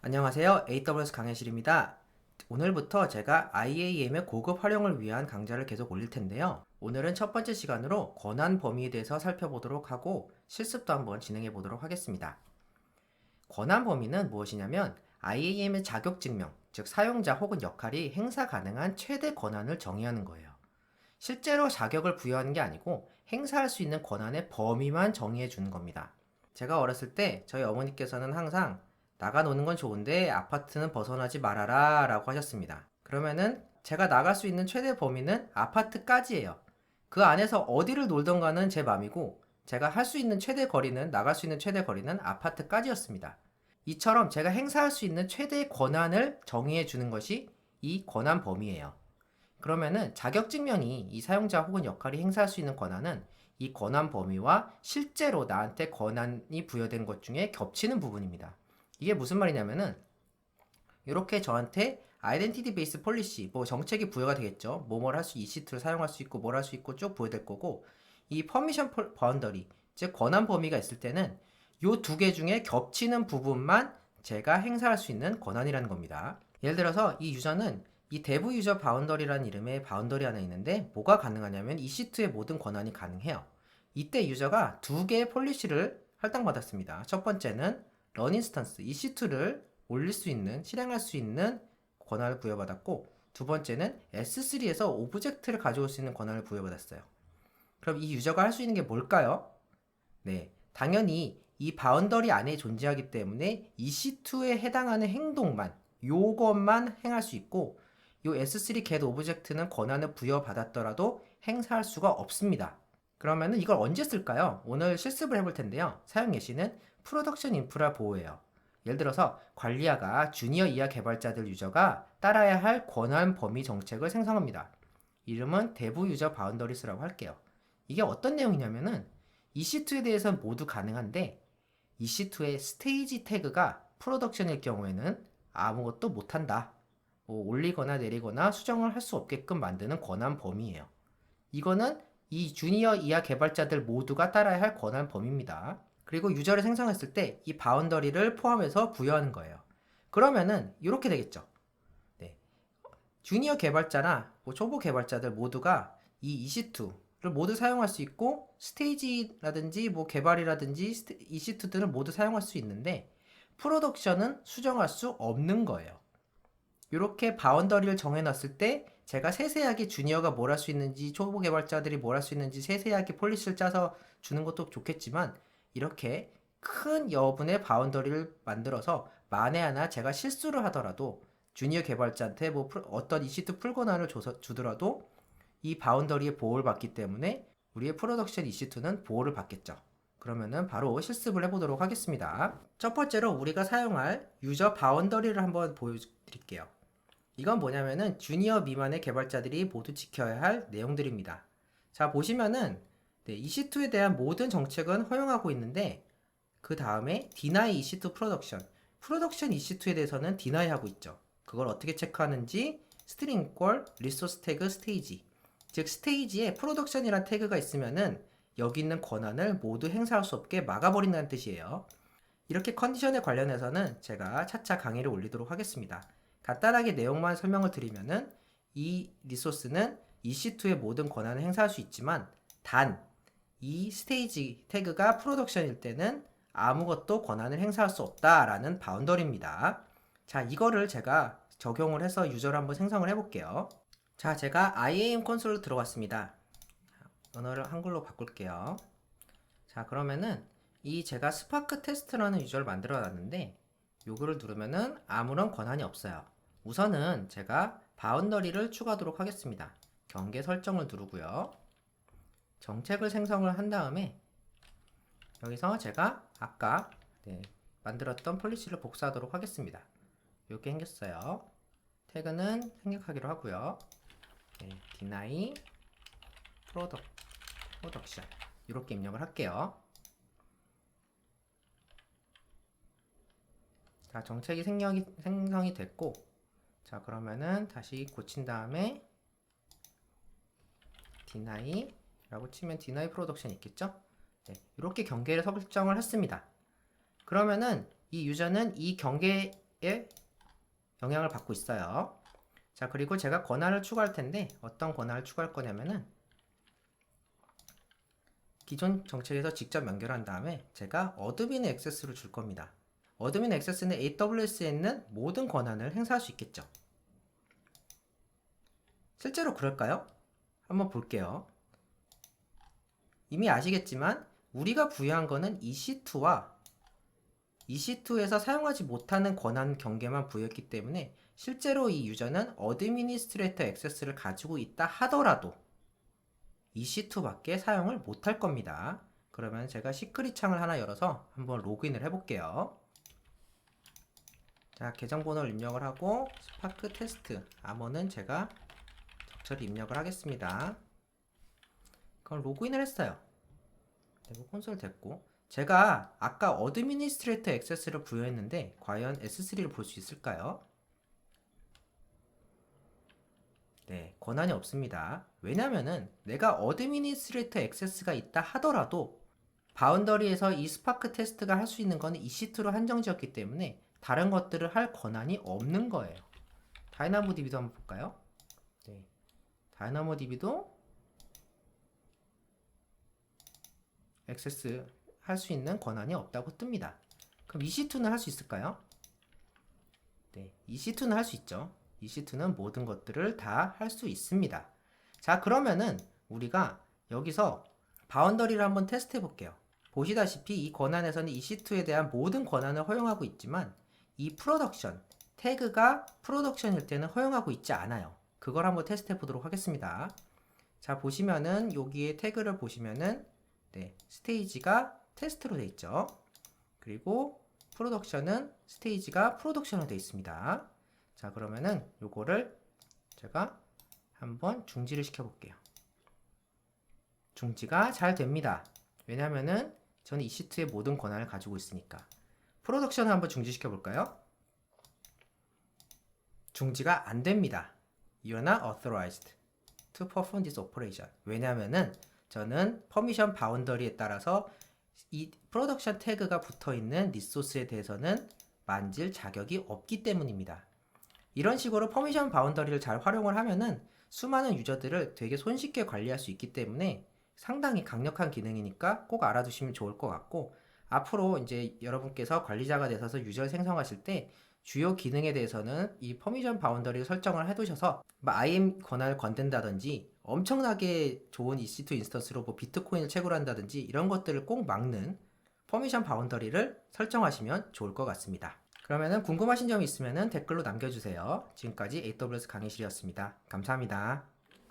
안녕하세요. AWS 강혜실입니다. 오늘부터 제가 IAM의 고급 활용을 위한 강좌를 계속 올릴 텐데요. 오늘은 첫 번째 시간으로 권한 범위에 대해서 살펴보도록 하고 실습도 한번 진행해 보도록 하겠습니다. 권한 범위는 무엇이냐면 IAM의 자격 증명, 즉 사용자 혹은 역할이 행사 가능한 최대 권한을 정의하는 거예요. 실제로 자격을 부여하는 게 아니고 행사할 수 있는 권한의 범위만 정의해 주는 겁니다. 제가 어렸을 때 저희 어머니께서는 항상 나가 노는 건 좋은데 아파트는 벗어나지 말아라 라고 하셨습니다. 그러면은 제가 나갈 수 있는 최대 범위는 아파트까지예요. 그 안에서 어디를 놀던 가는 제 맘이고 제가 할 수 있는 최대 거리는 나갈 수 있는 최대 거리는 아파트까지였습니다. 이처럼 제가 행사할 수 있는 최대의 권한을 정의해 주는 것이 이 권한 범위예요. 그러면은 자격증명이 이 사용자 혹은 역할이 행사할 수 있는 권한은 이 권한 범위와 실제로 나한테 권한이 부여된 것 중에 겹치는 부분입니다. 이게 무슨 말이냐면은 이렇게 저한테 아이덴티티 베이스 폴리시, 뭐 정책이 부여가 되겠죠. 뭐뭘 할 수, EC2를 사용할 수 있고 뭘 할 수 있고 쭉 부여될 거고, 이 퍼미션 바운더리, 즉 권한 범위가 있을 때는 이 두 개 중에 겹치는 부분만 제가 행사할 수 있는 권한이라는 겁니다. 예를 들어서 이 유저는 이 대부 유저 바운더리라는 이름의 바운더리 하나 있는데 뭐가 가능하냐면 EC2의 모든 권한이 가능해요. 이때 유저가 두 개의 폴리시를 할당받았습니다. 첫 번째는 런 인스턴스 EC2를 올릴 수 있는, 실행할 수 있는 권한을 부여받았고, 두 번째는 S3에서 오브젝트를 가져올 수 있는 권한을 부여받았어요. 그럼 이 유저가 할 수 있는 게 뭘까요? 네, 당연히 이 바운더리 안에 존재하기 때문에 EC2에 해당하는 행동만, 요것만 행할 수 있고, 요 S3 get 오브젝트는 권한을 부여받았더라도 행사할 수가 없습니다. 그러면은 이걸 언제 쓸까요? 오늘 실습을 해볼 텐데요. 사용 예시는 프로덕션 인프라 보호예요. 예를 들어서 관리자가 주니어 이하 개발자들 유저가 따라야 할 권한 범위 정책을 생성합니다. 이름은 대부 유저 바운더리스라고 할게요. 이게 어떤 내용이냐면은 EC2에 대해서는 모두 가능한데 EC2의 스테이지 태그가 프로덕션일 경우에는 아무것도 못한다. 뭐 올리거나 내리거나 수정을 할 수 없게끔 만드는 권한 범위예요. 이거는 이 주니어 이하 개발자들 모두가 따라야 할 권한 범위입니다. 그리고 유저를 생성했을 때 이 바운더리를 포함해서 부여하는 거예요. 그러면은 이렇게 되겠죠. 네. 주니어 개발자나 뭐 초보 개발자들 모두가 이 EC2를 모두 사용할 수 있고 스테이지라든지 뭐 개발이라든지 EC2들을 모두 사용할 수 있는데 프로덕션은 수정할 수 없는 거예요. 이렇게 바운더리를 정해놨을 때 제가 세세하게 주니어가 뭘 할 수 있는지 초보 개발자들이 뭘 할 수 있는지 세세하게 폴리시를 짜서 주는 것도 좋겠지만 이렇게 큰 여분의 바운더리를 만들어서 만에 하나 제가 실수를 하더라도 주니어 개발자한테 뭐 어떤 EC2 풀권한을 주더라도 이 바운더리의 보호를 받기 때문에 우리의 프로덕션 EC2는 보호를 받겠죠. 그러면은 바로 실습을 해보도록 하겠습니다. 첫 번째로 우리가 사용할 유저 바운더리를 한번 보여드릴게요. 이건 뭐냐면은 주니어 미만의 개발자들이 모두 지켜야 할 내용들입니다. 자, 보시면은 EC2에 대한 모든 정책은 허용하고 있는데 그 다음에 deny EC2 production, 프로덕션 EC2에 대해서는 deny 하고 있죠. 그걸 어떻게 체크하는지 string equal resource tag stage, 즉 스테이지에 프로덕션이란 태그가 있으면은 여기 있는 권한을 모두 행사할 수 없게 막아버린다는 뜻이에요. 이렇게 컨디션에 관련해서는 제가 차차 강의를 올리도록 하겠습니다. 간단하게 내용만 설명을 드리면은 이 리소스는 EC2의 모든 권한을 행사할 수 있지만 단 이 스테이지 태그가 프로덕션일 때는 아무것도 권한을 행사할 수 없다라는 바운더리입니다. 자, 이거를 제가 적용을 해서 유저를 한번 생성을 해볼게요. 자, 제가 IAM 콘솔로 들어갔습니다. 언어를 한글로 바꿀게요. 자, 그러면은 이 제가 스파크 테스트라는 유저를 만들어 놨는데 요거를 누르면은 아무런 권한이 없어요. 우선은 제가 바운더리를 추가하도록 하겠습니다. 경계 설정을 누르고요. 정책을 생성을 한 다음에 여기서 제가 아까 만들었던 폴리시를 복사하도록 하겠습니다. 이렇게 생겼어요. 태그는 생략하기로 하고요. deny production 이렇게 입력을 할게요. 자, 정책이 생성이 됐고, 자, 그러면은 다시 고친 다음에 deny 라고 치면 deny production 있겠죠? 이렇게 경계를 설정을 했습니다. 그러면은 이 유저는 이 경계 영향을 받고 있어요. 자, 그리고 제가 권한을 추가할 텐데 어떤 권한을 추가할 거냐면은 기존 정책에서 직접 연결한 다음에 제가 어드민 액세스를 줄 겁니다. 어드민 액세스는 AWS에 있는 모든 권한을 행사할 수 있겠죠. 실제로 그럴까요? 한번 볼게요. 이미 아시겠지만 우리가 부여한 거는 EC2와 EC2에서 사용하지 못하는 권한 경계만 부여했기 때문에 실제로 이 유저는 어드미니스트레이터 액세스를 가지고 있다 하더라도 EC2밖에 사용을 못할 겁니다. 그러면 제가 시크릿 창을 하나 열어서 한번 로그인을 해볼게요. 자, 계정번호를 입력을 하고 스파크 테스트 암호는 제가 적절히 입력을 하겠습니다. 그럼 로그인을 했어요. 그리고 콘솔 됐고, 제가 아까 어드미니스트레이터 액세스를 부여했는데 과연 S3를 볼 수 있을까요? 네, 권한이 없습니다. 왜냐면은 내가 어드미니스트레이터 액세스가 있다 하더라도 바운더리에서 이 스파크 테스트가 할 수 있는 거는 EC2로 한정지었기 때문에 다른 것들을 할 권한이 없는 거예요. 다이나모DB도 한번 볼까요? 네, 다이나모DB도 액세스 할 수 있는 권한이 없다고 뜹니다. 그럼 EC2는 할 수 있을까요? 네, EC2는 할 수 있죠. EC2는 모든 것들을 다 할 수 있습니다. 자, 그러면은 우리가 여기서 바운더리를 한번 테스트 해 볼게요. 보시다시피 이 권한에서는 EC2에 대한 모든 권한을 허용하고 있지만 이 프로덕션, 태그가 프로덕션일 때는 허용하고 있지 않아요. 그걸 한번 테스트 해 보도록 하겠습니다. 자, 보시면은 여기에 태그를 보시면은 네, 스테이지가 테스트로 되어 있죠. 그리고 프로덕션은 스테이지가 프로덕션으로 되어 있습니다. 자, 그러면은 요거를 제가 한번 중지를 시켜 볼게요. 중지가 잘 됩니다. 왜냐면은 저는 EC2의 모든 권한을 가지고 있으니까. 프로덕션을 한번 중지시켜 볼까요? 중지가 안 됩니다. You're not authorized to perform this operation. 왜냐면은 저는 퍼미션 바운더리에 따라서 이 프로덕션 태그가 붙어 있는 리소스에 대해서는 만질 자격이 없기 때문입니다. 이런 식으로 퍼미션 바운더리를 잘 활용을 하면은 수많은 유저들을 되게 손쉽게 관리할 수 있기 때문에 상당히 강력한 기능이니까 꼭 알아두시면 좋을 것 같고, 앞으로 이제 여러분께서 관리자가 되셔서 유저를 생성하실 때 주요 기능에 대해서는 이 퍼미션 바운더리를 설정을 해두셔서 IAM 권한을 건든다든지 엄청나게 좋은 EC2 인스턴스로 뭐 비트코인을 채굴한다든지 이런 것들을 꼭 막는 퍼미션 바운더리를 설정하시면 좋을 것 같습니다. 그러면은 궁금하신 점이 있으면은 댓글로 남겨주세요. 지금까지 AWS 강의실이었습니다. 감사합니다.